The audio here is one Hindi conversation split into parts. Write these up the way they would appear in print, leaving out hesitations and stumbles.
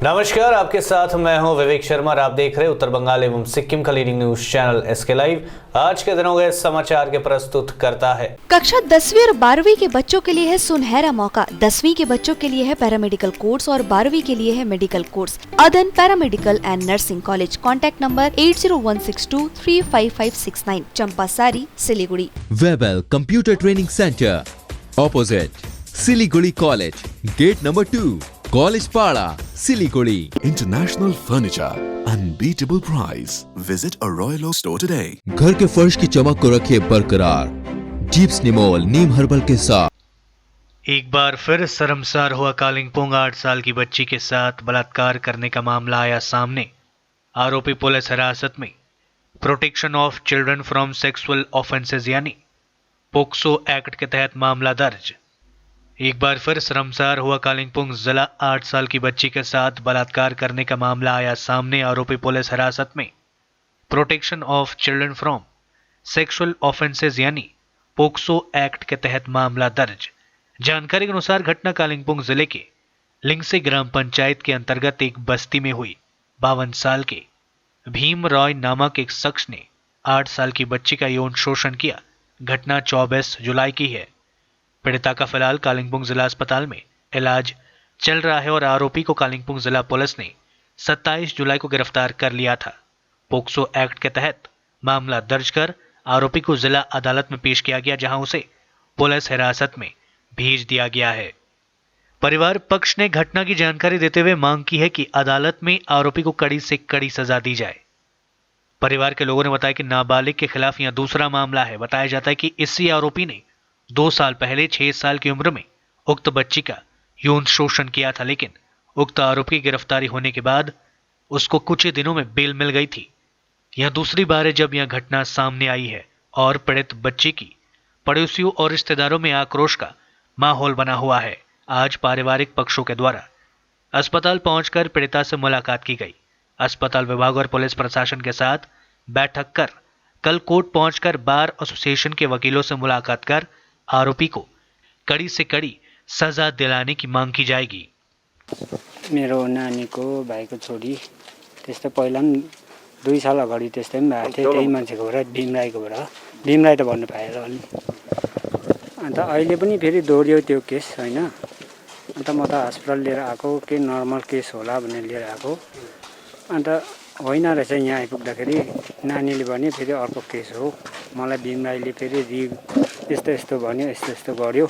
नमस्कार, आपके साथ मैं हूं विवेक शर्मा और आप देख रहे हैं उत्तर बंगाल एवं सिक्किम का leading news channel SK live. आज के दिनों के समाचार के प्रस्तुत करता है। कक्षा 10वीं और 12वीं के बच्चों के लिए है सुनहरा मौका। 10वीं के बच्चों के लिए है पैरामेडिकल कोर्स और 12वीं के लिए है मेडिकल कोर्स। अदन paramedical and nursing college. Contact number 8016235569, Champasari, Siliguri. Webel computer training centre opposite Siliguri college, gate number 2, college Para, Siliguri. International furniture, unbeatable price. Visit a Royal Oak store today. घर के फर्श की चमक को रखिए बरकरार जीप्स निमोल नीम हर्बल के साथ। एक बार फिर शर्मसार हुआ कालिंपोंग। 8 साल की बच्ची के साथ बलात्कार करने का मामला आया सामने। आरोपी पुलिस हिरासत में। Protection of children from sexual offences यानी पोक्सो एक्ट के तहत मामला दर्ज। एक बार फिर शर्मसार हुआ कालिंपोंग जिला। 8 साल की बच्ची के साथ बलात्कार करने का मामला आया सामने। आरोपी पुलिस हिरासत में। Protection of children from sexual offences यानी पोक्सो एक्ट के तहत मामला दर्ज। जानकारी के अनुसार घटना कालिंपोंग जिले के लिंगसे ग्राम पंचायत के अंतर्गत एक बस्ती में हुई। 52 साल के भीम रॉय नामक एक शख्स ने 8 साल की बच्ची का यौन शोषण किया। घटना 24 जुलाई की है। पीड़िता का फिलहाल कालिंपोंग जिला अस्पताल में इलाज चल रहा है और आरोपी को कालिंपोंग जिला पुलिस ने 27 जुलाई को गिरफ्तार कर लिया था। पोक्सो एक्ट के तहत मामला दर्ज कर आरोपी को जिला अदालत में पेश किया गया, जहां उसे पुलिस हिरासत में भेज दिया गया है। परिवार पक्ष ने घटना की जानकारी देते हुए मांग की है कि अदालत में आरोपी को कड़ी से कड़ी सजा दी जाए। परिवार के लोगों ने बताया कि नाबालिग के खिलाफ यह दूसरा मामला है। बताया जाता है कि इसी आरोपी ने 2 साल पहले 6 साल की उम्र में उक्त बच्ची का यौन शोषण किया था, लेकिन उक्त आरोपी की गिरफ्तारी होने के बाद उसको कुछ ही दिनों में बेल मिल गई थी। यह दूसरी बार है जब यह घटना सामने आई है और पीड़ित बच्ची की पड़ोसियों और रिश्तेदारों में आक्रोश का माहौल बना हुआ है। आज पारिवारिक पक्षों के द्वारा अस्पताल पहुंचकर पीड़िता से मुलाकात की गई। अस्पताल विभाग और पुलिस प्रशासन के साथ बैठक कर कल कोर्ट पहुंचकर बार एसोसिएशन के वकीलों से मुलाकात कर आरोपी को कड़ी से कड़ी सजा दिलाने की मांग की जाएगी। मेरो नानीको भाइको छोरी त्यस्तो पहिला पनि 2 साल अगाडि त्यस्तै पनि भएको थियो। त्यही मान्छेकोबाट भीम राई त भन्नु पाएन अनि अन्त अहिले पनि फेरि दोहोऱ्यो त्यो केस हैन। अन्त म त अस्पताल लिएर आएको के नर्मल केस होला भनेर लिएर आएको। अन्त होइन रहेछ। यहाँ आइपुग्दाखेरि नानीले भन्यो फेरि अर्को केस हो। मलाई भीम राईले फेरि यस्तो यस्तो भन्यो, यस्तो यस्तो गर्यो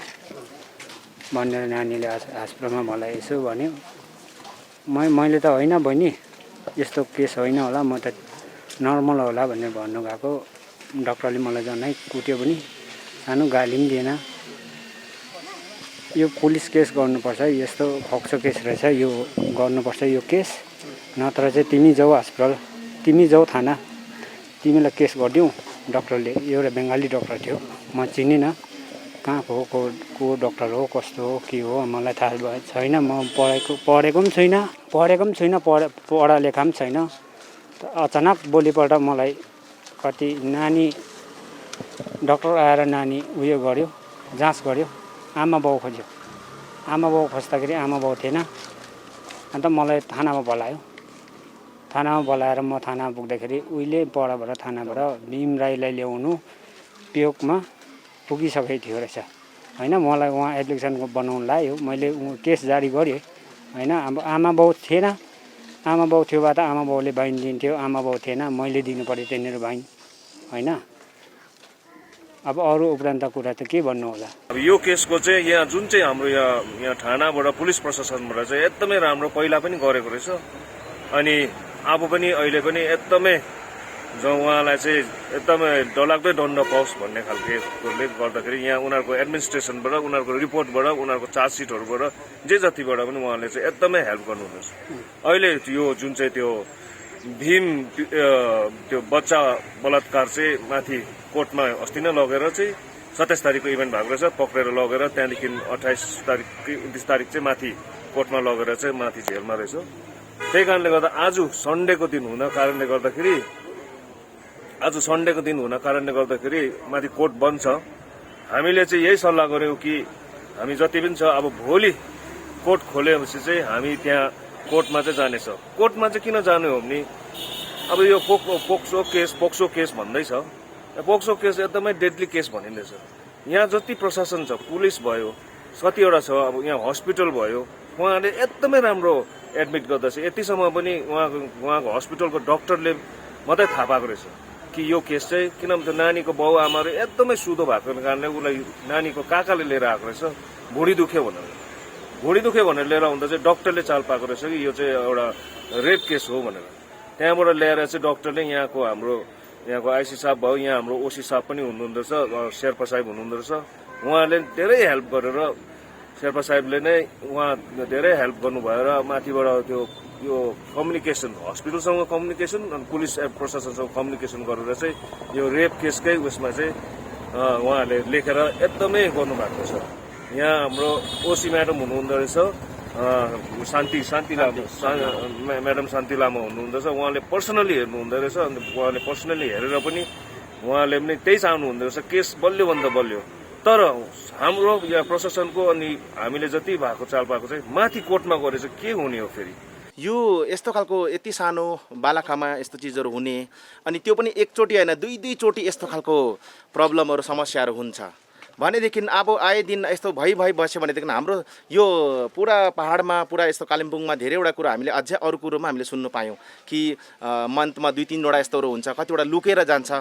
भनेर नानीले हस्पिटलमा मलाई यसो भन्यो। मैले त होइन बहिनी, यस्तो केस होइन होला, म त नर्मल होला भनेर भन्नुभएको। डाक्टरले मलाई जनै कुट्यो पनि, सानो गाली पनि दिएन। यो पुलिस केस गर्नुपर्छ, यस्तो फोक्सो केस रहेछ, यो गर्नुपर्छ यो केस, नत्र चाहिँ तिमी जाऊ अस्पताल, तिमी जाऊ थाना, तिमीलाई केस गरिदिउँ। डाक्टरले एउटा बङ्गाली डाक्टर थियो, म चिनिनँ कहाँको हो, को डाक्टर हो, कस्तो हो, के हो मलाई थाहा छैन। म पढेको पनि छुइनँ, पढा लेखा पनि छैन। अचानक भोलिपल्ट मलाई कति नानी डाक्टर आएर नानी उयो गर्यो, जाँच गर्यो, आमा बाउ खोज्यो। आमा बाउ खोज्दाखेरि आमा बाउ थिएन। अन्त मलाई थानामा बोलायो। थानामा बोलाएर म थानामा पुग्दाखेरि उहिले परबाट थानाबाट भीम राईलाई ल्याउनु पियोकमा पुगिसकेको थियो रहेछ हैन। मलाई उहाँ एप्लिकेसन बनाउनु लायो, मैले केस जारी गरेँ हैन। अब आमा बाउ थिएन। आमा बाउ थियो भए त आमा बाउले बाइन दिन्थ्यो, आमा बाउ थिएन, मैले दिनु पर्यो त्यहाँनिर बाइन हैन। अब अरू उपरान्त कुरा त के भन्नु होला। अब यो केसको चाहिँ यहाँ जुन चाहिँ हाम्रो यहाँ थानाबाट पुलिस प्रशासनबाट चाहिँ एकदमै राम्रो पहिला पनि गरेको रहेछ। अनि अब पनि अहिले पनि एकदमै जो उहाँलाई चाहिँ एकदमै डरलाग्दो दण्ड पाओस् भन्ने खालकोले गर्दाखेरि यहाँ उनीहरूको एडमिनिस्ट्रेसनबाट, उनीहरूको रिपोर्टबाट, उनीहरूको चार्जसिटहरूबाट जे जतिबाट पनि उहाँले चाहिँ एकदमै हेल्प गर्नुहुँदैछ। अहिले यो जुन चाहिँ त्यो भीम त्यो बच्चा बलात्कार चाहिँ माथि कोर्टमा अस्ति नै लगेर चाहिँ 27 तारिकको इभेन्ट भएको रहेछ, पक्रेर लगेर त्यहाँदेखि 28 तारिक 29 तारिक चाहिँ माथि कोर्टमा लगेर चाहिँ माथि जेलमा रहेछ। त्यही कारणले गर्दा आज सन्डेको दिन हुन कारणले गर्दाखेरि माथि कोर्ट बन्द छ। हामीले चाहिँ यही सल्लाह गर्यौं कि हामी जति पनि छ अब भोलि कोर्ट खोलेपछि चाहिँ हामी त्यहाँ कोर्टमा चाहिँ जानेछ। कोर्टमा चाहिँ किन जाने हो भने अब यो पोक्सो केस भन्दैछ। पोक्सो केस एकदमै डेडली केस भनिँदैछ। यहाँ जति प्रशासन छ, पुलिस भयो, कतिवटा छ, अब यहाँ हस्पिटल भयो, उहाँले एकदमै राम्रो एडमिट गर्दछ। यतिसम्म पनि उहाँको हस्पिटलको डक्टरले मात्रै थाहा पाएको रहेछ कि यो केस चाहिँ, किनभने नानीको बाउ आमाहरू एकदमै सुधो भएको कारणले उसलाई नानीको काकाले लिएर आएको रहेछ। भुँडी दुख्यो भनेर लिएर आउँदा चाहिँ डक्टरले चाल पाएको रहेछ कि यो चाहिँ एउटा रेप केस हो भनेर। त्यहाँबाट ल्याएर चाहिँ डक्टरले यहाँको आइसी साहब भयो, यहाँ हाम्रो ओसी साहब पनि हुनुहुँदो रहेछ, शेर्पा साहेब हुनुहुँदो रहेछ। उहाँले धेरै हेल्प गरेर, शेर्पा साहेबले नै उहाँ धेरै हेल्प गर्नुभयो र माथिबाट त्यो यो कम्युनिकेसन, हस्पिटलसँग कम्युनिकेसन अनि पुलिस प्रशासनसँग कम्युनिकेसन गरेर चाहिँ यो रेप केसकै उसमा चाहिँ उहाँहरूले लेखेर एकदमै गर्नुभएको छ। यहाँ हाम्रो ओसी म्याडम हुनुहुँदो रहेछ, शान्ति लामा, म्याडम शान्ति लामा हुनुहुँदो रहेछ। उहाँले पर्सनली हेर्नुहुँदो रहेछ। अनि उहाँले पर्सनली हेरेर पनि उहाँले पनि त्यही चाहनुहुँदो रहेछ, केस बलियोभन्दा बलियो। तर हाम्रो यहाँ प्रशासनको अनि हामीले जति भएको चाल पाएको चाहिँ माथि कोर्टमा गएर चाहिँ के हुने हो फेरि? यो यस्तो खालको यति सानो बालखामा यस्तो चिजहरू हुने, अनि त्यो पनि एकचोटि होइन, दुई चोटि यस्तो खालको प्रब्लमहरू समस्याहरू हुन्छ भनेदेखि अब आए दिन यस्तो भइ बस्यो भनेदेखि हाम्रो यो पुरा पहाडमा, पुरा यस्तो कालिम्पोङमा धेरैवटा कुरा हामीले अझै अरू कुरोमा हामीले सुन्नु पायौँ कि मन्थमा 2-3वटा यस्तोहरू हुन्छ, कतिवटा लुकेर जान्छ,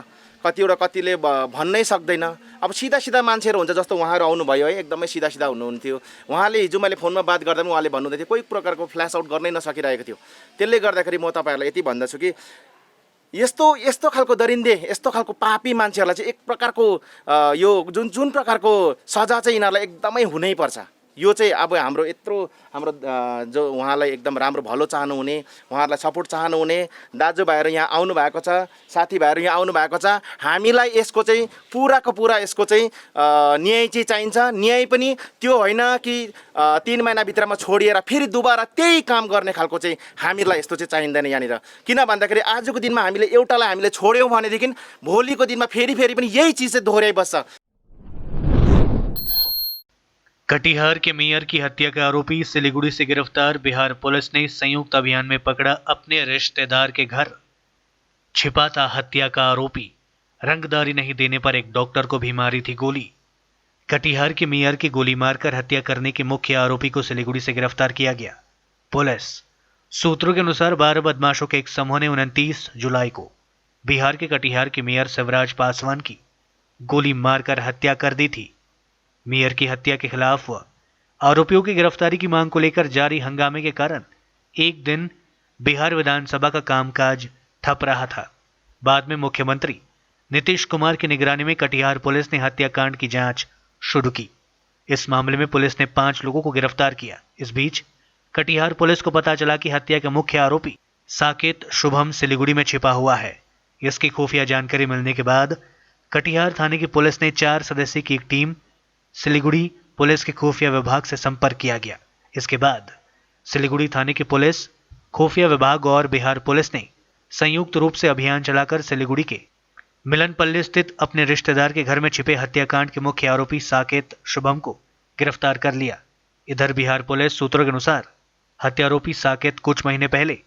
कतिले भन्नै सक्दैन। अब सिधा मान्छेहरू हुन्छ, जस्तो उहाँहरू आउनुभयो है, एकदमै सिधा हुनुहुन्थ्यो। उहाँले हिजो मैले फोनमा बात गर्दा पनि उहाँले भन्नुहुँदै थियो कोही प्रकारको फ्ल्यास आउट गर्नै नसकिरहेको थियो। त्यसले गर्दाखेरि म तपाईँहरूलाई यति भन्दछु कि यस्तो खालको दरिन्दे, यस्तो खालको पापी मान्छेहरूलाई चाहिँ एक प्रकारको यो जुन प्रकारको सजा चाहिँ यिनीहरूलाई एकदमै हुनैपर्छ। यो चाहिँ अब हाम्रो जो उहाँलाई एकदम राम्रो भलो चाहनुहुने, उहाँहरूलाई सपोर्ट चाहनुहुने दाजुभाइहरू यहाँ आउनु भएको छ, साथीभाइहरू यहाँ आउनु भएको छ। हामीलाई यसको चाहिँ पुराको पुरा यसको चाहिँ न्याय चाहिँ चाहिन्छ। न्याय पनि त्यो होइन कि 3 महिनाभित्रमा छोडिएर फेरि दुबारा त्यही काम गर्ने खालको चाहिँ हामीलाई यस्तो चाहिँ चाहिँदैन यहाँनिर। किन भन्दाखेरि आजको दिनमा हामीले एउटालाई हामीले छोड्यौँ भनेदेखि भोलिको दिनमा फेरि पनि यही चिज चाहिँ दोहोऱ्याइबस्छ। कटिहार के मेयर की हत्या के आरोपी सिलीगुड़ी से गिरफ्तार। बिहार पुलिस ने संयुक्त अभियान में पकड़ा अपने रिश्तेदार के घर छिपा था हत्या का आरोपी। रंगदारी नहीं देने पर एक डॉक्टर को भी मारी थी गोली। कटिहार के मेयर की गोली मारकर हत्या करने के मुख्य आरोपी को सिलीगुड़ी से गिरफ्तार किया गया। पुलिस सूत्रों के अनुसार 12 बदमाशों के एक समूह ने 29 जुलाई को बिहार के कटिहार के मेयर शिवराज पासवान की गोली मारकर हत्या कर दी थी। मेयर की हत्या के खिलाफ आरोपियों की गिरफ्तारी की मांग को लेकर जारी हंगामे के कारण एक दिन बिहार विधानसभा का कामकाज ठप रहा था। बाद में मुख्यमंत्री नीतीश कुमार की निगरानी में कटिहार पुलिस ने हत्याकांड की जांच शुरू की। इस मामले में पुलिस ने 5 लोगों को गिरफ्तार किया। इस बीच कटिहार पुलिस को पता चला कि हत्या के मुख्य आरोपी साकेत शुभम सिलीगुड़ी में छिपा हुआ है। इसकी खुफिया जानकारी मिलने के बाद कटिहार थाने की पुलिस ने 4 सदस्यीय की एक टीम सिलीगुड़ी पुलिस के खुफिया विभाग से संपर्क किया गया। इसके बाद सिलीगुड़ी थाने की पुलिस, खुफिया विभाग और बिहार पुलिस ने संयुक्त रूप से अभियान चलाकर सिलीगुड़ी के मिलनपल्ली स्थित अपने रिश्तेदार के घर में छिपे हत्याकांड के मुख्य आरोपी साकेत शुभम को गिरफ्तार कर लिया। इधर बिहार पुलिस सूत्रों के अनुसार हत्यारोपी साकेत कुछ महीने पहले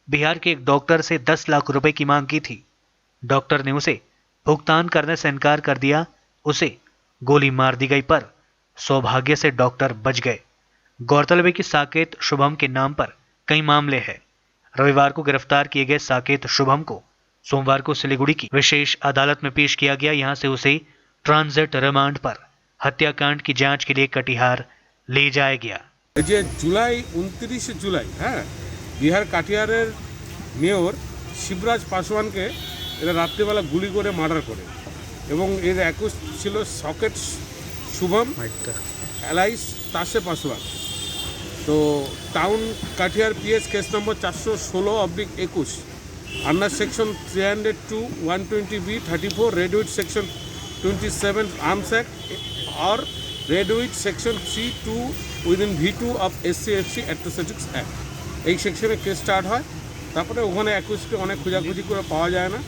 बिहार के एक डॉक्टर से 10 लाख रुपए की मांग की थी। डॉक्टर ने उसे भुगतान करने से इनकार कर दिया। उसे गोली मार दी गई, पर सौभाग्य से डॉक्टर बच गए। गौरतलब है कि साकेत शुभम के नाम पर कई मामले हैं। रविवार को गिरफ्तार किए गए साकेत शुभम को सोमवार को सिलीगुड़ी की विशेष अदालत में पेश किया गया। यहां से उसे ट्रांजिट रिमांड पर हत्याकांड की जांच के लिए कटिहार ले जाया गया। যে জুলাই 29 জুলাই বিহার কাটিহারের মেয়র শিবরাজ পাসওয়ানকে এরা রাত্রিবেলা গুলি করে মার্ডার করে এবং এর একুশ ছিল সকেট শুভম এলাইস তাসে পাসওয়ান। তো town Katihar PS case number 416/21 under section 302 120B 34 read with section 27 arms act और read with section 32 within V2 of SC/ST atrocities act এই সেকশনে কেস স্টার্ট হয়। তারপরে ওখানে অ্যাকুইজকে অনেক খোঁজাখুঁজি করে পাওয়া যায় না।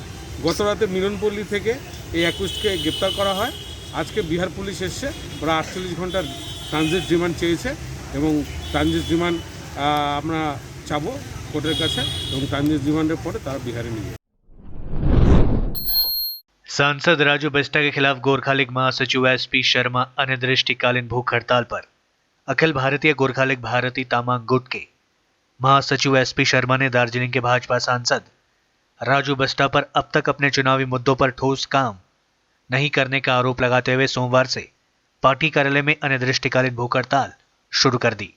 গত রাতে মিলনপল্লী থেকে এই অ্যাকুইজকে গ্রেপ্তার করা হয়। আজকে বিহার পুলিশ এসছে, ওরা 48 ঘন্টার ট্রানজিট রিমান্ড চেয়েছে এবং ট্রানজিট রিমান্ড আমরা চাবো কোর্টের কাছে এবং ট্রানজিট রিমান্ডের পরে তারা বিহারে নিয়ে যাবে। सांसद राजू बिस्टा के खिलाफ गोरखा लीग महासचिव एसपी शर्मा अनिर्दिष्टकालीन भूख हड़ताल पर। अखिल भारतीय गोरखा लीग भारती तामांग गुट के महासचिव एसपी शर्मा ने दार्जिलिंग के भाजपा सांसद राजू बिस्टा पर अब तक अपने चुनावी मुद्दों पर ठोस काम नहीं करने का आरोप लगाते हुए सोमवार से पार्टी कार्यालय में अनिर्दिष्टकालीन भूख हड़ताल शुरू कर दी।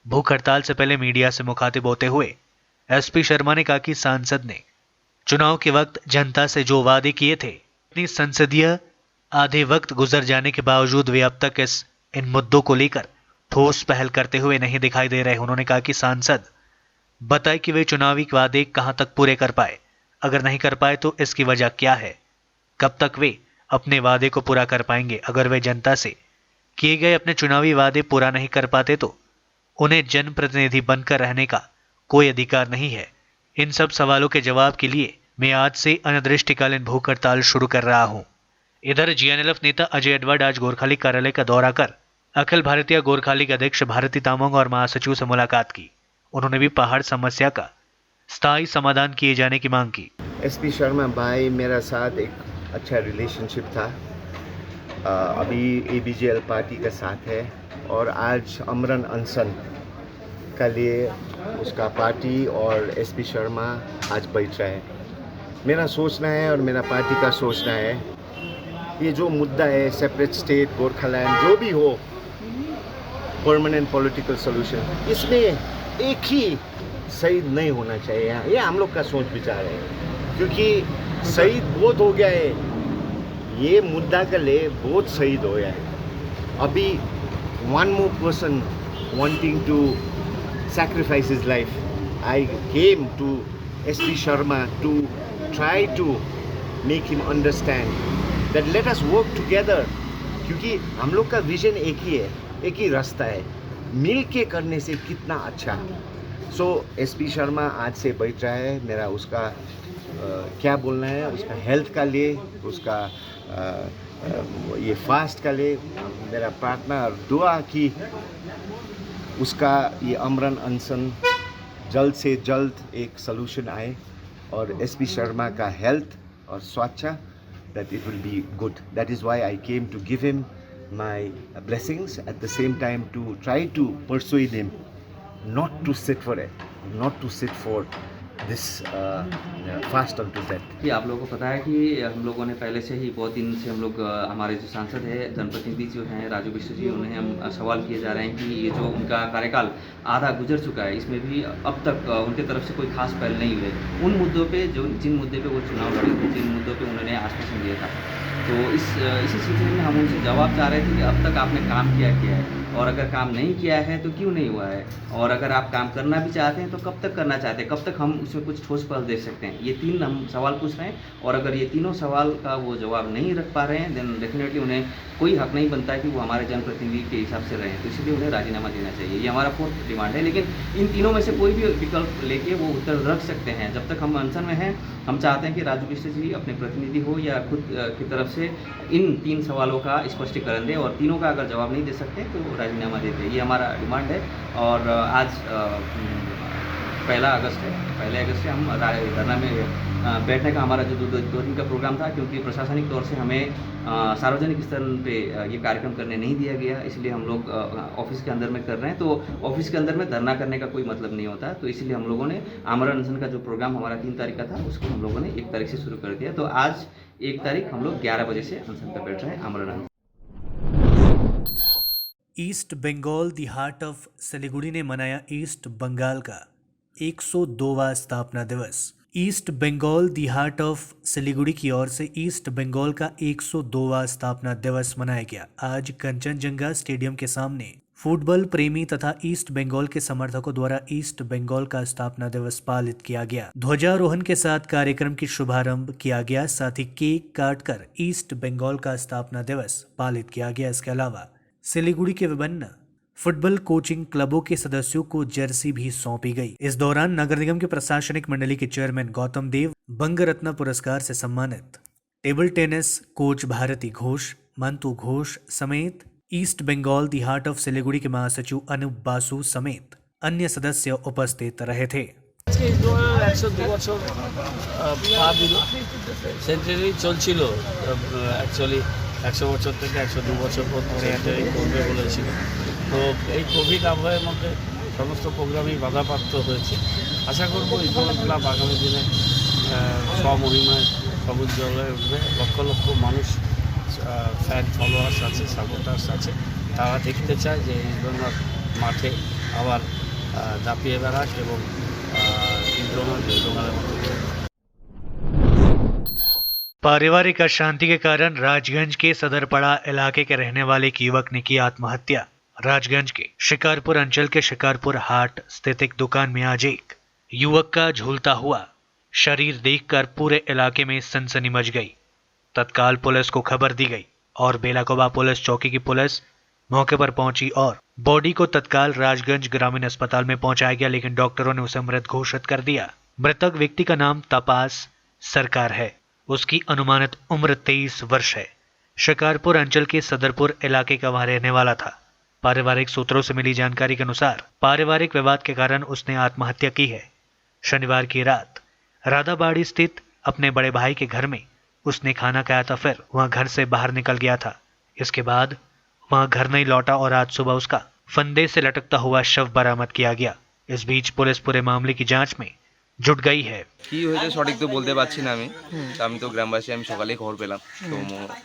भूख हड़ताल से पहले मीडिया से मुखातिब होते हुए एसपी शर्मा ने कहा कि सांसद ने चुनाव के वक्त जनता से जो वादे किए थे, अपनी संसदीय आधे वक्त गुजर जाने के बावजूद वे अब तक इन मुद्दों को लेकर ठोस पहल करते हुए नहीं दिखाई दे रहे। उन्होंने कहा कि सांसद बताए कि वे चुनावी वादे कहां तक पूरे कर पाए, अगर नहीं कर पाए तो इसकी वजह क्या है, कब तक वे अपने वादे को पूरा कर पाएंगे। अगर वे जनता से किए गए अपने चुनावी वादे पूरा नहीं कर पाते तो उन्हें जनप्रतिनिधि बनकर रहने का कोई अधिकार नहीं है। इन सब सवालों के जवाब के लिए मैं आज से अनिर्दिष्टकालीन भूख हड़ताल शुरू कर रहा हूं। इधर जीएनएलएफ नेता अजय एडवर्ड आज गोरखा लीग कार्यालय का दौरा कर अखिल भारतीय गोरखा लीग अध्यक्ष भारती तामांग और महासचिव से मुलाकात की। उन्होंने भी पहाड़ समस्या का स्थायी समाधान किए जाने की मांग की। एसपी शर्मा भाई मेरा साथ एक अच्छा रिलेशनशिप था, अभी एबीजेएल पार्टी के साथ है और आज अमरन अनशन का लिए उसका पार्टी और एसपी शर्मा आज बैठ रहा है। मेरा सोचना है और मेरा पार्टी का सोचना है ये जो मुद्दा है सेपरेट स्टेट गोरखालैंड जो भी हो परमानेंट पॉलिटिकल सॉल्यूशन, इसमें एक ही शहीद नहीं होना चाहिए। ये हम लोग का सोच विचार है क्योंकि शहीद बहुत हो गया है, ये मुद्दा के लिए बहुत शहीद हो गया है। अभी one more person wanting to sacrifice his life. I came to SP Sharma to try to make him understand that let us work together क्योंकि हम लोग का विजन एक ही है, एक ही रास्ता है, मिल के करने से कितना अच्छा। सो SP शर्मा आज से बैठ रहा है, मेरा उसका क्या बोलना है, उसका हेल्थ का लिए, उसका ये फास्ट का लिए मेरा प्रार्थना और दुआ की उसका ये अमरन अनशन जल्द से जल्द एक सलूशन आए और एसपी शर्मा का हेल्थ और स्वास्थ्य that it will be good. That is why I came to give him my blessings, at the same time to try to persuade him not to sit for it, not to sit for this fast until death. कि आप लोगों को पता है कि हम लोगों ने पहले से ही बहुत दिन से हम लोग हमारे जो सांसद है जनप्रतिनिधि जो हैं राजू बिष्ट जी, उन्हें हम सवाल किए जा रहे हैं कि ये जो उनका कार्यकाल आधा गुजर चुका है इसमें भी अब तक उनके तरफ से कोई खास पहल नहीं हुई। उन मुद्दों पे जिन मुद्दे पे वो चुनाव लड़े थे, जिन मुद्दों पे उन्होंने आश्वासन दिया था, तो इसी सिलसिले में हम उनसे जवाब चाह रहे थे कि अब तक आपने काम किया है और अगर काम नहीं किया है तो क्यों नहीं हुआ है, और अगर आप काम करना भी चाहते हैं तो कब तक करना चाहते हैं, कब तक हम उसमें कुछ ठोस पहल दे सकते हैं। ये 3 हम सवाल पूछ रहे हैं और अगर ये तीनों सवाल का वो जवाब नहीं रख पा रहे हैं देन डेफिनेटली उन्हें कोई हक नहीं बनता है कि वो हमारे जनप्रतिनिधि के हिसाब से रहें, तो इसलिए उन्हें राजीनामा देना चाहिए। ये हमारा 4th डिमांड है, लेकिन इन तीनों में से कोई भी विकल्प लेके वो उत्तर रख सकते हैं। जब तक हम अनशन में हैं हम चाहते हैं कि राजू बिष्ट जी अपने प्रतिनिधि हो या खुद की तरफ से इन 3 सवालों का स्पष्टीकरण दें और तीनों का अगर जवाब नहीं दे सकते तो राजीनामा देते। ये हमारा डिमांड है और आज 1 अगस्त से हम धरना में बैठने का हमारा जो 2 दिन का प्रोग्राम था, क्योंकि प्रशासनिक तौर से हमें सार्वजनिक स्तर पे ये कार्यक्रम करने नहीं दिया गया, इसलिए हम लोग ऑफिस के अंदर में कर रहे हैं। तो ऑफिस के अंदर में धरना करने का कोई मतलब नहीं होता, तो इसलिए हम लोगों ने आमरण अनशन का जो प्रोग्राम हमारा 3 तारीख का था उसको हम लोगों ने 1 तारीख से शुरू कर दिया। तो आज 1 तारीख हम लोग 11 बजे से अनशन पर बैठ रहे हैं आमरण अनशन। East Bengal the heart of Siliguri ने मनाया ईस्ट बंगाल का 102वां स्थापना दिवस। East Bengal the heart of Siliguri की ओर से ईस्ट बंगाल का 102वां स्थापना दिवस मनाया गया। आज कंचनजंगा स्टेडियम के सामने फुटबॉल प्रेमी तथा ईस्ट बंगाल के समर्थकों द्वारा ईस्ट बंगाल का स्थापना दिवस पालित किया गया। ध्वजारोहण के साथ कार्यक्रम की शुभारंभ किया गया, साथ ही केक काटकर ईस्ट बंगाल का स्थापना दिवस पालित किया गया। इसके अलावा सिलीगुड़ी के विभिन्न फुटबॉल कोचिंग क्लबों के सदस्यों को जर्सी भी सौंपी गई। इस दौरान नगर निगम के प्रशासनिक मंडली के चेयरमैन गौतम देव बंग रत्न पुरस्कार से सम्मानित table tennis coach Bharati Ghosh, Mantu Ghosh समेत east Bengal the heart of Siliguri के महासचिव अनूप बासु समेत अन्य सदस्य उपस्थित रहे थे। 102 বছর পা দিল সেন্টারি চলছিল অ্যাকচুয়ালি 100 বছর থেকে 102 বছর পর্যন্ত সেন্টারি করবে বলেছিল। তো এই কোভিড আবহের মধ্যে সমস্ত প্রোগ্রামই বাধাপ্রাপ্ত হয়েছে। আশা করব ইকোনমিক ক্লাব আগামী দিনে স্বমহিমায় সবুজ্জ্বল হয়ে উঠবে। লক্ষ লক্ষ মানুষ ফ্যান ফলোয়ার্স আছে, সাপোর্টার্স আছে, তারা দেখতে চায় যে ইকোনমিক মাঠে আবার দাপিয়ে বেড়াক এবং पारिवारिक अशांति के कारण राजगंज के सदरपड़ा इलाके के रहने वाले एक युवक ने की आत्महत्या। राजगंज के शिकारपुर अंचल के शिकारपुर हाट स्थित एक दुकान में आज एक युवक का झूलता हुआ शरीर देखकर पूरे इलाके में सनसनी मच गई। तत्काल पुलिस को खबर दी गई और बेलाकोबा पुलिस चौकी की पुलिस मौके पर पहुंची और बॉडी को तत्काल राजगंज ग्रामीण अस्पताल में पहुंचाया गया, लेकिन डॉक्टरों ने उसे मृत घोषित कर दिया। मृतक व्यक्ति का नाम तपास सरकार है। उसकी अनुमानित उम्र 23 वर्ष है। शिकारपुर अंचल के सदरपुर इलाके का वह रहने वाला था। पारिवारिक सूत्रों से मिली जानकारी के अनुसार पारिवारिक विवाद के कारण उसने आत्महत्या की है। शनिवार की रात राधाबाड़ी स्थित अपने बड़े भाई के घर में उसने खाना खाया था, फिर वह घर से बाहर निकल गया था। इसके बाद वह घर नहीं लौटा और आज सुबह उसका फंदे से लटकता हुआ शव बरामद किया गया। इस बीच पुलिस पूरे मामले की जांच में जुट गई है। কি হয়েছে সঠিক তো বলতে পারছি না আমি। আমি তো গ্রামবাসী, আমি সকালে খবর পেলাম, তো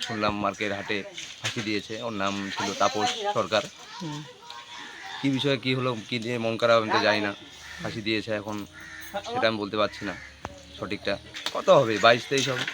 শুনলাম মার্কেট হাটে ফাঁসি দিয়েছে। ওর নাম ছিল তাপস সরকার। কি বিষয়ে কি হলো, কি দিয়ে মন খারাপ আমি তো জানি না। ফাঁসি দিয়েছে, এখন সেটা আমি বলতে পারছি না সঠিকটা কত হবে, 22-23 হবে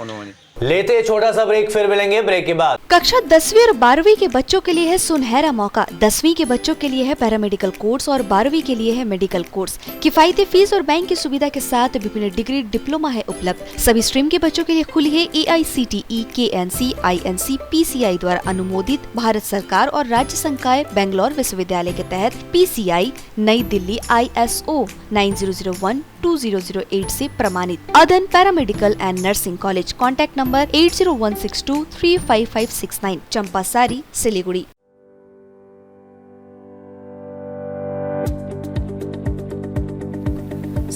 অনুমানিक। लेते हैं छोटा सा ब्रेक, फिर मिलेंगे ब्रेक के बाद। कक्षा 10वीं और 12वीं के बच्चों के लिए है सुनहरा मौका। 10वीं के बच्चों के लिए है पैरामेडिकल कोर्स और 12वीं के लिए है मेडिकल कोर्स। किफायती फीस और बैंक की सुविधा के साथ विभिन्न डिग्री डिप्लोमा है उपलब्ध। सभी स्ट्रीम के बच्चों के लिए खुली है AICTE, KNC, INC, PCI द्वारा अनुमोदित भारत सरकार और राज्य संकाय बेंगलोर विश्वविद्यालय के तहत PCI नई दिल्ली ISO 9001-2008 से प्रमाणित। अदन paramedical and nursing college, contact number 8016235569, Champasari, Siliguri.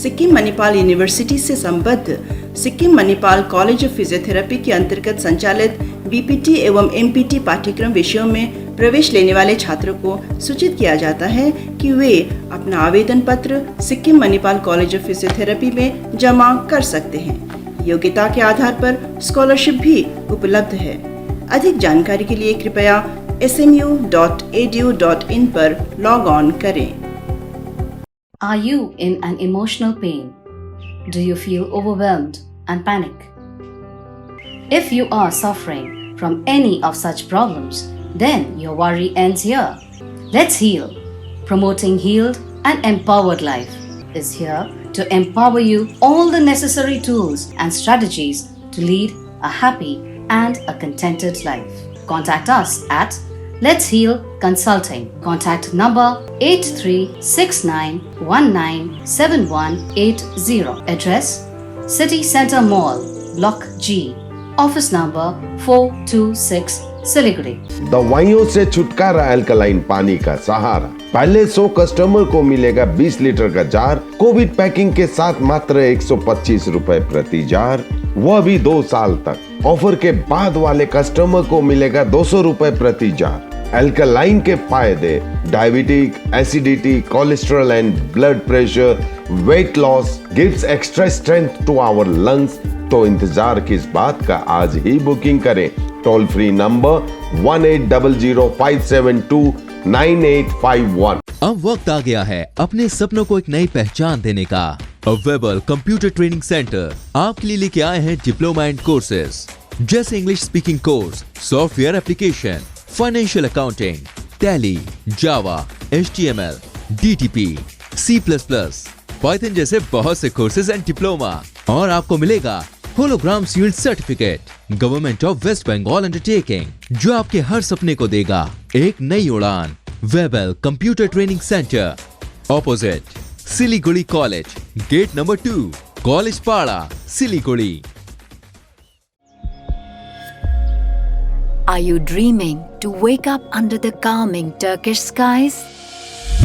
Sikkim Manipal university से संबद्ध Sikkim Manipal college of physiotherapy के अंतर्गत संचालित BPT एवं MPT पाठ्यक्रम विषयों में प्रवेश लेने वाले छात्रों को सूचित किया जाता है कि वे अपना आवेदन पत्र Sikkim Manipal college of physiotherapy में जमा कर सकते हैं। योग्यता के आधार पर स्कॉलरशिप भी उपलब्ध है। अधिक जानकारी के लिए कृपया smu.edu.in पर लॉग ऑन करें। Are you in an emotional pain? Do you feel overwhelmed and panic? If you are suffering from any of such problems, then your worry ends here. Let's Heal, promoting healed and empowered life, is here to empower you all the necessary tools and strategies to lead a happy and a contented life. Contact us at Let's Heal Consulting. Contact number 8369197180. Address City Centre Mall, Block G. Office number 426, Siliguri. दवाइयों से छुटकारा, अल्कलाइन पानी का सहारा। पहले 100 कस्टमर को मिलेगा 20 लीटर का जार, कोविड पैकिंग के साथ मात्र 125 रुपए प्रति जार, वह भी 2 साल तक। ऑफर के बाद वाले कस्टमर को मिलेगा 200 रुपए प्रति जार। अल्कलाइन के फायदे: diabetic, acidity, cholesterol and blood pressure, weight loss, gives extra strength to our lungs. तो इंतजार किस बात का, आज ही बुकिंग करें। Toll free number 180057298851। अब वक्त आ गया है अपने सपनों को एक नई पहचान देने का। अवेलेबल कंप्यूटर ट्रेनिंग सेंटर आपके लिए लेके आए हैं डिप्लोमा एंड कोर्सेज जैसे English speaking course, software application, financial accounting, Tally, Java, HTML, DTP, C++, Python जैसे बहुत से कोर्सेज एंड डिप्लोमा। और आपको मिलेगा hologram sealed certificate government of West Bengal undertaking, जो आपके हर सपने को देगा एक नई उड़ान। Webel computer training centre, opposite Siliguri college, gate number 2, college Para, Siliguri. Are you dreaming to wake up under the calming Turkish skies?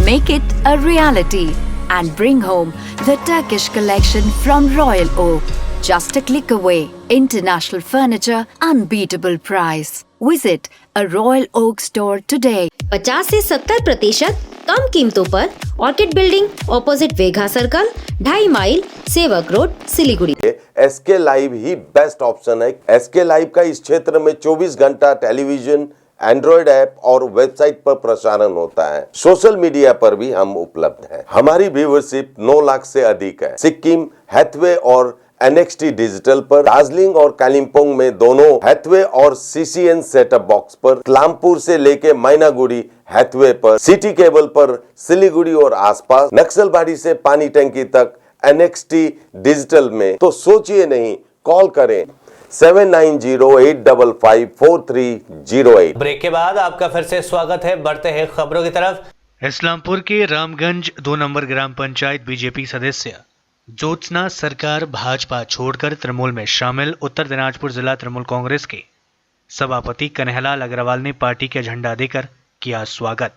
Make it a reality and bring home the Turkish collection from Royal Oak. Just a click away. International furniture, unbeatable price. Visit a Royal Oak store today. 50 से 70% कम कीमतों पर orchid building opposite Vega circle 2.5 mile Sevoke road Siliguri. SK live ही बेस्ट ऑप्शन है। एसके लाइव का इस क्षेत्र में 24 घंटा टेलीविजन, एंड्रॉइड ऐप और वेबसाइट पर प्रसारण होता है। सोशल मीडिया पर भी हम उपलब्ध हैं। हमारी व्यूवरशिप 9 लाख से अधिक है। सिक्किम, हैथवे और NXT डिजिटल पर, दार्जिलिंग और कालिम्पोंग में दोनों हैथवे और CCN सेटअप बॉक्स पर, क्लामपुर से लेके मैनागुड़ी हैथवे पर, सिटी केबल पर सिलीगुड़ी और आसपास, नक्सलबाड़ी से पानी टंकी तक NXT डिजिटल में। तो सोचिए नहीं, कॉल करें 7908554308। ब्रेक के बाद आपका फिर से स्वागत है। बढ़ते हैं खबरों की तरफ। इस्लामपुर के रामगंज 2 नंबर ग्राम पंचायत बीजेपी सदस्य ज्योत्सना सरकार भाजपा छोड़कर तृणमूल में शामिल। उत्तर दिनाजपुर जिला तृणमूल कांग्रेस के सभापति कन्हैयालाल अग्रवाल ने पार्टी का झंडा देकर किया स्वागत।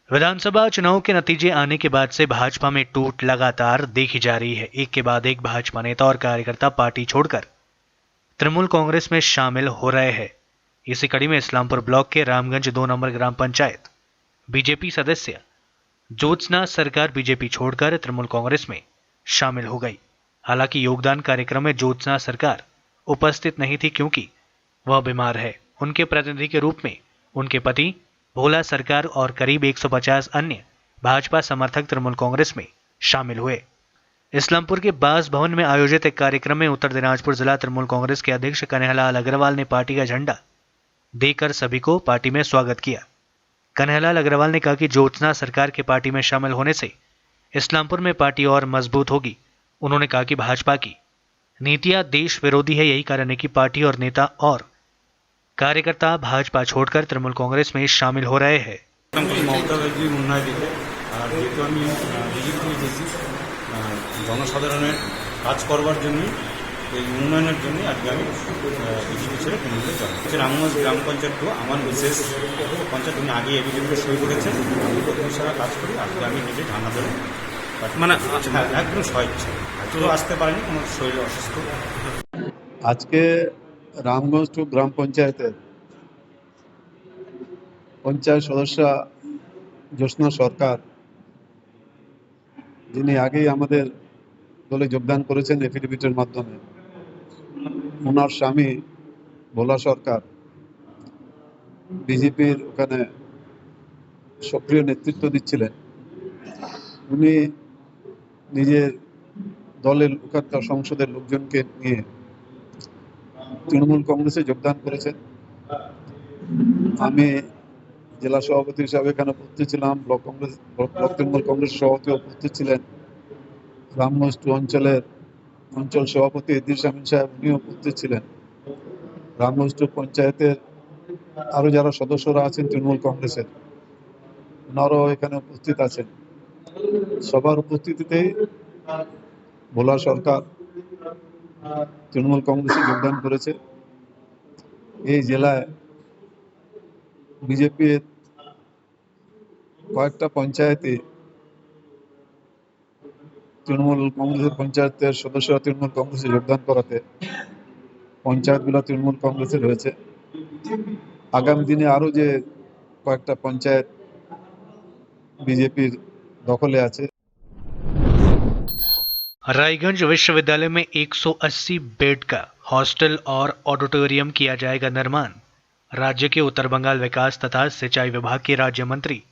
विधानसभा चुनाव के नतीजे आने के बाद से भाजपा में टूट लगातार देखी जा रही है। एक के बाद एक भाजपा नेता और कार्यकर्ता पार्टी छोड़कर तृणमूल कांग्रेस में शामिल हो रहे हैं। इसी कड़ी में इस्लामपुर ब्लॉक के रामगंज 2 नंबर ग्राम पंचायत बीजेपी सदस्य ज्योत्सना सरकार बीजेपी छोड़कर तृणमूल कांग्रेस में शामिल हो गई। हालांकि योगदान कार्यक्रम में ज्योत्सना सरकार उपस्थित नहीं थी क्योंकि वह बीमार है। उनके प्रतिनिधि के रूप में उनके पति भोला सरकार और करीब 150 अन्य भाजपा समर्थक तृणमूल कांग्रेस में शामिल हुए। इस्लामपुर के बास भवन में आयोजित एक कार्यक्रम में उत्तर दिनाजपुर जिला तृणमूल कांग्रेस के अध्यक्ष कन्हैयालाल अग्रवाल ने पार्टी का झंडा देकर सभी को पार्टी में स्वागत किया। कन्हैयालाल अग्रवाल ने कहा कि ज्योत्सना सरकार के पार्टी में शामिल होने से इस्लामपुर में पार्टी और मजबूत होगी। उन्होंने कहा कि भाजपा की नीतियां देश विरोधी है, यही कारण है कि पार्टी और नेता और कार्यकर्ता भाजपा छोड़कर तृणमूल कांग्रेस में शामिल हो रहे हैं। জনসাধারণের কাজ করবার জন্য এই উন্নয়নের জন্য আজকে আমি বিজেপি ছেড়ে তৃণমূলে জয়েন করছি। রামগঞ্জ গ্রাম পঞ্চায়েত আমার বিশেষ পঞ্চায়েত উনি আগে এবিডিতে সই করেছেন, আমি প্রথমে সারা কাজ করি। আজকে আমি নিজে ঝান্ডা ধরে মানে একদম স্বেচ্ছা, একটু আসতে পারিনি, আমার শরীর অসুস্থ। আজকে রামগঞ্জ 2 গ্রাম পঞ্চায়েতের পঞ্চায়েত সদস্য জ্যোৎস্না সরকার, যিনি আগেই আমাদের দলে যোগদান করেছেন এফিডেভিটের মাধ্যমে, ওনার স্বামী ভোলা সরকার বিজেপির ওখানে সক্রিয় নেতৃত্ব দিচ্ছিলেন। উনি নিজের দলের ওখানকার সংসদের লোকজনকে নিয়ে তৃণমূল কংগ্রেসে যোগদান করেছেন। আমি জেলা সভাপতি হিসাবে এখানে উপস্থিত ছিলাম। ব্লক তৃণমূল কংগ্রেস সভাপতি উপস্থিত ছিলেন। রামগঞ্জ 2 অঞ্চলের অঞ্চল সভাপতি ইদ্রিস আমিন সাহেব উনিও উপস্থিত ছিলেন। রামগঞ্জ 2 পঞ্চায়েতের আরও যারা সদস্যরা আছেন তৃণমূল কংগ্রেসের, ওনারাও এখানে উপস্থিত আছেন। সবার উপস্থিতিতেই ভোলা সরকার তৃণমূল কংগ্রেসে যোগদান করেছে। এই জেলায় বিজেপির কয়েকটা পঞ্চায়েতে তৃণমূল কংগ্রেসের পঞ্চায়েতের সদস্যরা তৃণমূল কংগ্রেসে যোগদান করাতে পঞ্চায়েতগুলো তৃণমূল কংগ্রেসে রয়েছে। আগামী দিনে আরও যে কয়েকটা পঞ্চায়েত बीजेपी दखले আছে। रायगंज विश्वविद्यालय में 180 बेड का हॉस्टल और ऑडिटोरियम किया जाएगा निर्माण। राज्य के उत्तर बंगाल विकास तथा सिंचाई विभाग की राज्य मंत्री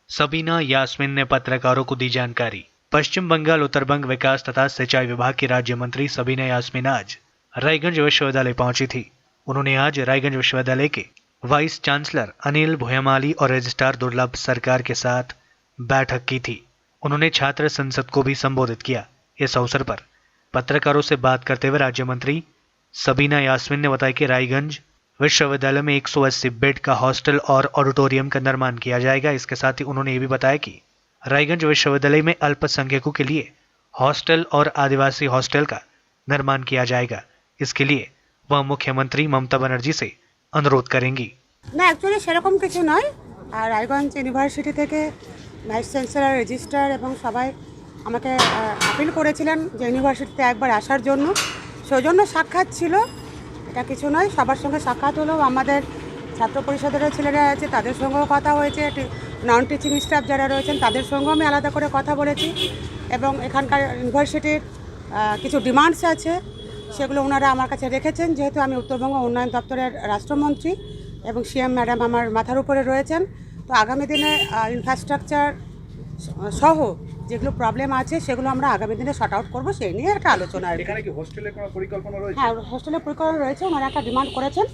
सबीना यास्मीन ने पत्रकारों को दी जानकारी। पश्चिम बंगाल उत्तर बंग विकास तथा सिंचाई विभाग की राज्य मंत्री सबीना यास्मीन आज रायगंज विश्वविद्यालय पहुंची थी। उन्होंने आज रायगंज विश्वविद्यालय के वाइस चांसलर अनिल भोयामाली और रजिस्ट्रार दुर्लभ सरकार के साथ बैठक की थी। उन्होंने छात्र संसद को भी संबोधित किया। इस अवसर पर पत्रकारों से बात करते हुए राज्य मंत्री सबीना यास्मीन ने बताया कि रायगंज विश्वविद्यालय में 180 बेड का हॉस्टल और ऑडिटोरियम का निर्माण किया जाएगा। इसके साथ ही उन्होंने ये भी बताया कि रायगंज विश्वविद्यालय में अल्पसंख्यकों के लिए हॉस्टल और आदिवासी हॉस्टल का निर्माण किया जाएगा। इसके लिए वह मुख्यमंत्री ममता बनर्जी से अनुरोध करेंगी। ना एक्चुअली সেরকম কিছু নয়। আর রায়গঞ্জ ইউনিভার্সিটি থেকে ভাইস চ্যান্সেলর, রেজিস্ট্রার এবং সবাই আমাকে আপিল করেছিলেন যে ইউনিভার্সিটিতে একবার আসার জন্য। সৌজন্য সাক্ষাৎ ছিল, এটা কিছু নয়। সবার সঙ্গে সাক্ষাৎ হলো, আমাদের ছাত্র পরিষদেরও ছেলেরা আছে, তাদের সঙ্গেও কথা হয়েছে। নন টিচিং স্টাফ যারা রয়েছেন তাদের সঙ্গেও আমি আলাদা করে কথা বলেছি। এবং এখানকার ইউনিভার্সিটির কিছু ডিমান্ডস আছে, সেগুলো ওনারা আমার কাছে রেখেছেন। যেহেতু আমি উত্তরবঙ্গ উন্নয়ন দপ্তরের রাষ্ট্রমন্ত্রী এবং সিএম ম্যাডাম আমার মাথার উপরে রয়েছেন, তো আগামী দিনে ইনফ্রাস্ট্রাকচার সহ যেগুলো প্রবলেম আছে সেগুলো আমরা আগামী দিনে শর্ট আউট করবো, সেই নিয়ে একটা আলোচনা। এখানে কি হোস্টেলের কোনো পরিকল্পনা রয়েছে? হ্যাঁ, হোস্টেলের পরিকল্পনা রয়েছে, ওনারা একটা ডিমান্ড করেছেন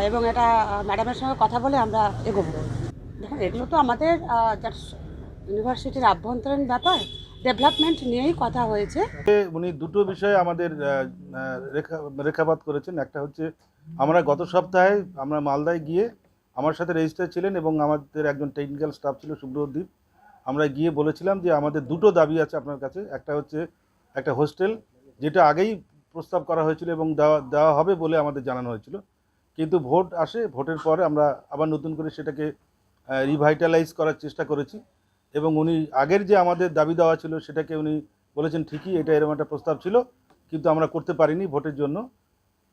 এবং এটা ম্যাডামের সঙ্গে কথা বলে আমরা এগোবো। দেখুন, এগুলো তো আমাদের ইউনিভার্সিটির আভ্যন্তরীণ ব্যাপার, ডেভেলপমেন্ট নিয়েই কথা হয়েছে। উনি দুটো বিষয়ে আমাদের রেখাপাত করেছেন। একটা হচ্ছে, আমরা গত সপ্তাহে আমরা মালদায় গিয়ে, আমার সাথে রেজিস্ট্রার ছিলেন এবং আমাদের একজন টেকনিক্যাল স্টাফ ছিল শুভ্রদীপ, আমরা গিয়ে বলেছিলাম যে আমাদের দুটো দাবি আছে আপনার কাছে। একটা হচ্ছে একটা হোস্টেল, যেটা আগেই প্রস্তাব করা হয়েছিল এবং দেওয়া হবে বলে আমাদের জানানো হয়েছিল, কিন্তু ভোট আসে, ভোটের পরে আমরা আবার নতুন করে সেটাকে রিভাইটালাইজ করার চেষ্টা করেছি এবং উনি আগের যে আমাদের দাবি দেওয়া ছিল সেটাকে উনি বলেছেন ঠিকই এটা এরকম একটা প্রস্তাব ছিল, কিন্তু আমরা করতে পারিনি ভোটের জন্য।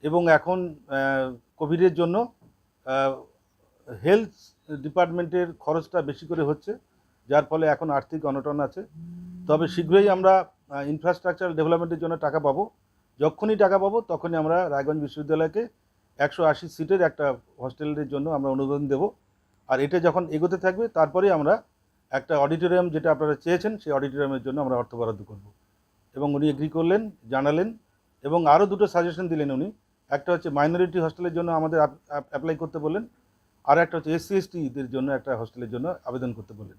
এবং এখন কোভিডের জন্য হেলথ ডিপার্টমেন্টের খরচটা বেশি করে হচ্ছে, যার ফলে এখন আর্থিক অনটন আছে। তবে শীঘ্রই আমরা ইনফ্রাস্ট্রাকচার ডেভেলপমেন্টের জন্য টাকা পাবো। যখনই টাকা পাবো তখনই আমরা রায়গঞ্জ বিশ্ববিদ্যালয়কে 180 সিটের একটা হোস্টেলের জন্য আমরা অনুমোদন দেব। আর এটা যখন এগোতে থাকবে তারপরে আমরা একটা অডিটোরিয়াম, যেটা আপনারা চেয়েছেন, সেই অডিটোরিয়ামের জন্য আমরা অর্থ বরাদ্দ করব। এবং উনি এগ্রি করলেন, জানালেন এবং আরও দুটো সাজেশন দিলেন উনি। একটা হচ্ছে মাইনরিটি হোস্টেলের জন্য আমাদের অ্যাপ্লাই করতে বললেন, আর একটা হচ্ছে SC/STদের জন্য একটা হোস্টেলের জন্য আবেদন করতে বললেন।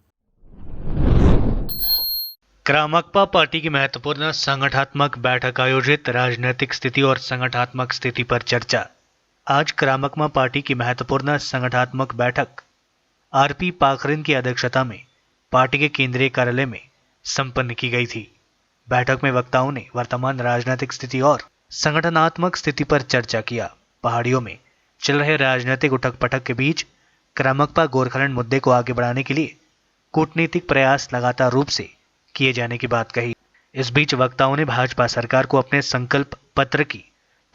क्रामकपा पार्टी की महत्वपूर्ण संगठनात्मक बैठक आयोजित, राजनीतिक स्थिति और संगठनात्मक स्थिति पर चर्चा। आज क्रामकपा पार्टी की महत्वपूर्ण संगठनात्मक बैठक RP पाखरिन की अध्यक्षता में पार्टी के केंद्रीय कार्यालय में संपन्न की गई थी। बैठक में वक्ताओं ने वर्तमान राजनीतिक स्थिति और संगठनात्मक स्थिति पर चर्चा किया। पहाड़ियों में चल रहे राजनीतिक उठक पटक के बीच क्रामकपा गोरखालैंड मुद्दे को आगे बढ़ाने के लिए कूटनीतिक प्रयास लगातार रूप से किए जाने की बात कही। इस बीच वक्ताओं ने भाजपा सरकार को अपने संकल्प पत्र की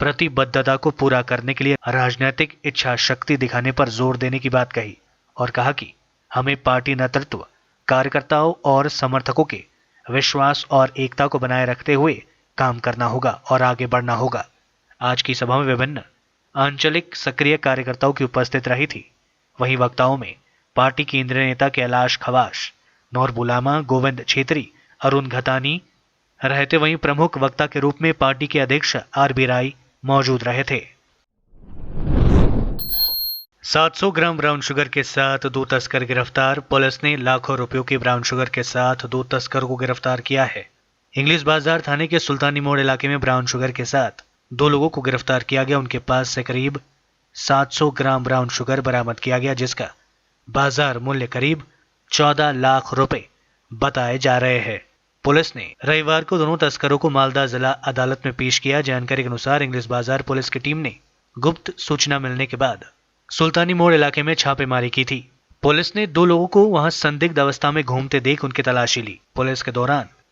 प्रतिबद्धता को पूरा करने के लिए राजनीतिक इच्छा शक्ति दिखाने पर जोर देने की बात कही और कहा कि हमें पार्टी नेतृत्व, कार्यकर्ताओं और समर्थकों के विश्वास और एकता को बनाए रखते हुए काम करना होगा और आगे बढ़ना होगा। आज की सभा में विभिन्न आंचलिक सक्रिय कार्यकर्ताओं की उपस्थित रही थी। वहीं वक्ताओं में पार्टी केंद्रीय नेता कैलाश खवाश, नौर बुलामा, गोविंद छेत्री, अरुण घतानी रहते, वहीं प्रमुख वक्ता के रूप में पार्टी के अध्यक्ष RB राय मौजूद रहे थे। 700 ग्राम ब्राउन शुगर के साथ 2 तस्कर गिरफ्तार। पुलिस ने लाखों रुपयों के ब्राउन शुगर के साथ 2 तस्करों को गिरफ्तार किया है। इंग्लिश बाजार थाने के सुल्तानी मोड़ इलाके में ब्राउन शुगर के साथ 2 लोगों को गिरफ्तार किया गया। उनके पास से करीब 700 ग्राम ब्राउन शुगर बरामद किया गया, जिसका बाजार मूल्य करीब 14 लाख रुपए बताए जा रहे हैं। पुलिस ने रविवार को दोनों तस्करों को मालदा जिला अदालत में पेश किया। जानकारी के अनुसार इंग्लिश बाजार पुलिस की टीम ने गुप्त सूचना मिलने के बाद सुल्तानी मोड़ इलाके में छापेमारी की थी। पुलिस ने 2 लोगों को वहां संदिग्ध अवस्था में घूमते देख उनकी तलाशी ली।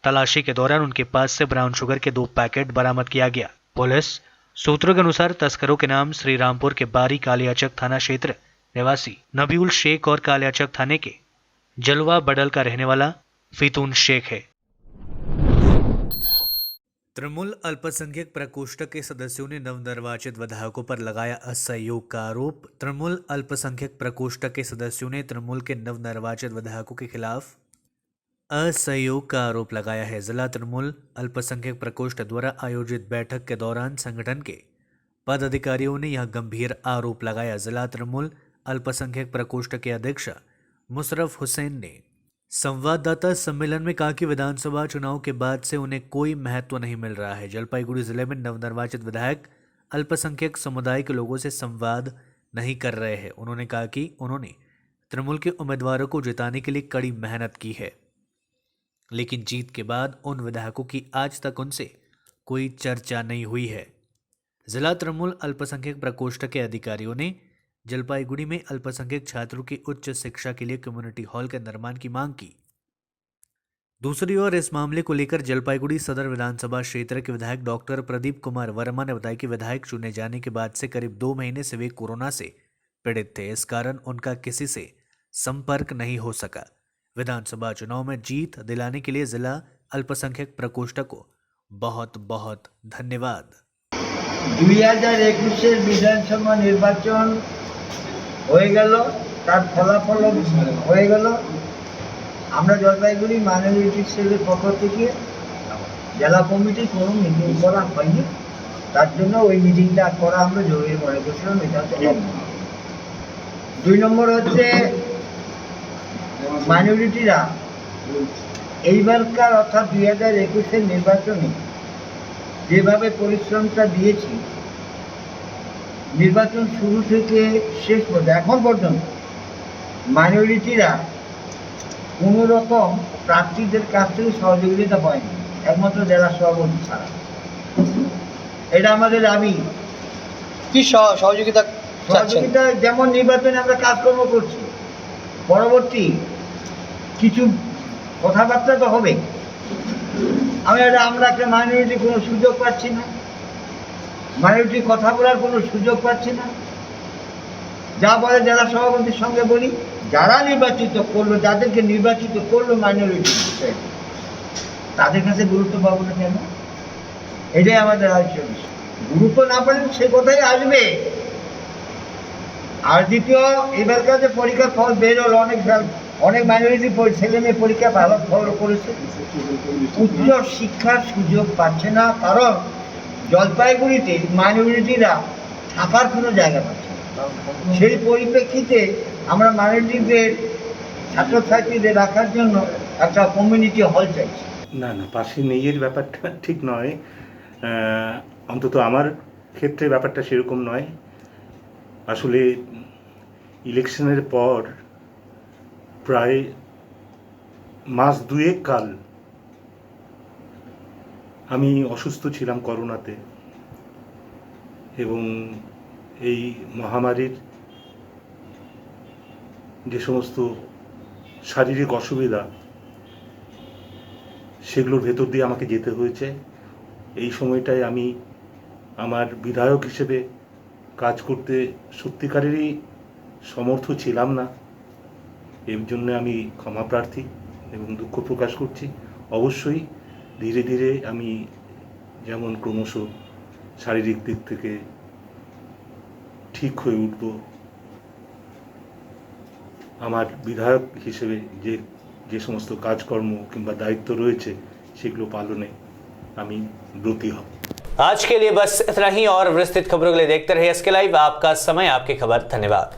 तलाशी के दौरान उनके पास से ब्राउन शुगर के 2 पैकेट बरामद किया गया। पुलिस सूत्रों के अनुसार तस्करों के नाम श्रीरामपुर के बारी कालियाचक थाना क्षेत्र निवासी नबीउल शेख और कालियाचक थाने के जलवा बडल का रहने वाला फितून शेख है। तृणमूल अल्पसंख्यक प्रकोष्ठ के सदस्यों ने नवनिर्वाचित विधायकों पर लगाया असहयोग का आरोप। तृणमूल अल्पसंख्यक प्रकोष्ठ के सदस्यों ने तृणमूल के नवनिर्वाचित विधायकों के खिलाफ असहयोग का आरोप लगाया है। जिला तृणमूल अल्पसंख्यक प्रकोष्ठ द्वारा आयोजित बैठक के दौरान संगठन के पदाधिकारियों ने यह गंभीर आरोप लगाया। जिला तृणमूल अल्पसंख्यक प्रकोष्ठ के अध्यक्ष मुशर्रफ हुसैन ने संवाददाता सम्मेलन में कहा कि विधानसभा चुनाव के बाद से उन्हें कोई महत्व नहीं मिल रहा है। जलपाईगुड़ी जिले में नवनिर्वाचित विधायक अल्पसंख्यक समुदाय के लोगों से संवाद नहीं कर रहे हैं। उन्होंने कहा कि उन्होंने तृणमूल के उम्मीदवारों को जिताने के लिए कड़ी मेहनत की है, लेकिन जीत के बाद उन विधायकों की आज तक उनसे कोई चर्चा नहीं हुई है। जिला तृणमूल अल्पसंख्यक प्रकोष्ठ के अधिकारियों ने जलपाईगुड़ी में अल्पसंख्यक छात्रों की उच्च शिक्षा के लिए कम्युनिटी हॉल के निर्माण की मांग की। दूसरी ओर इस मामले को लेकर जलपाईगुड़ी सदर विधानसभा क्षेत्र के विधायक डॉक्टर प्रदीप कुमार वर्मा ने बताया कि विधायक चुने जाने के बाद से करीब 2 महीने से वे कोरोना से पीड़ित थे, इस कारण उनका किसी से संपर्क नहीं हो सका। विधानसभा चुनाव में जीत दिलाने के लिए जिला अल्पसंख्यक प्रकोष्ठ को बहुत बहुत धन्यवाद। 2021 বিধানসভা নির্বাচন হয়ে গেল, তার ফলাফল হয়ে গেল। আমরা জলপাইগুড়ি মাইনরিটি সেলের পক্ষ থেকে জেলা কমিটি কোনো মিটিং করা হয়নি, তার জন্য ওই মিটিংটা করা আমরা জরুরি মনে করছিলাম। এটা হচ্ছে 2 নম্বর হচ্ছে মাইনরিটিরা এইবারকার অর্থাৎ 2021 নির্বাচনে যেভাবে পরিশ্রমটা দিয়েছি, নির্বাচন শুরু থেকে শেষ পর্যন্ত এখন পর্যন্ত মাইনরিটিরা কোনো রকম প্রার্থীদের কাছ থেকে সহযোগিতা পায়নি, একমাত্র জেলা সভাপতি ছাড়া। এটা আমাদের দাবি। কি সহযোগিতা? সহযোগিতা যেমন নির্বাচনে আমরা কাজকর্ম করছি, পরবর্তী কিছু কথাবার্তা তো হবে। আমরা একটা মাইনরিটি কোনো সুযোগ পাচ্ছি না, মাইনরিটি কথা বলার কোনো সুযোগ পাচ্ছি না। যা বলে জেলা সভাপতির সঙ্গে বলি, যারা নির্বাচিত করলো, যাদেরকে নির্বাচিত করলো মাইনরিটি বিষয়ে, তাদের কাছে গুরুত্ব পাবো না কেন? এটাই আমাদের আলোচ্য বিষয়। গুরুত্ব না পেলে সে কথাই আসবে। আর দ্বিতীয়, এবারকার যে পরীক্ষার ফল বের হলো, অনেক মাইনরিটি ছেলে মেয়ে পরীক্ষা ভালো ফল করেছে, উচ্চ শিক্ষার সুযোগ পাচ্ছে না, কারণ জলপাইগুড়িতে মাইনরিটিরা থাকার কোনো জায়গা পাচ্ছে না। সেই পরিপ্রেক্ষিতে আমরা মাইনরিটিদের ছাত্রছাত্রীদের রাখার জন্য একটা কমিউনিটি হল চাইছি। না না, পাশে নেই এর ব্যাপারটা ঠিক নয়, অন্তত আমার ক্ষেত্রে ব্যাপারটা সেরকম নয়। আসলে ইলেকশনের পর প্রায় মাস 2 কাল আমি অসুস্থ ছিলাম করোনাতে, এবং এই মহামারীর যে সমস্ত শারীরিক অসুবিধা, সেগুলোর ভেতর দিয়ে আমাকে যেতে হয়েছে। এই সময়টায় আমি আমার বিধায়ক হিসেবে কাজ করতে সত্যিকারেরই সমর্থ ছিলাম না। এর জন্য আমি ক্ষমা প্রার্থী এবং দুঃখ প্রকাশ করছি। অবশ্যই ধীরে ধীরে আমি যেমন ক্রমশ শারীরিক দিক থেকে ঠিক হয়ে উঠব, আমার বিধায়ক হিসেবে যে সমস্ত কাজকর্ম কিংবা দায়িত্ব রয়েছে সেগুলো পালনে আমি ব্রতী হব। आज के लिए बस इतना ही, और विस्तृत खबरों के लिए देखते रहिए SK लाइव। आपका समय आपकी खबर। धन्यवाद।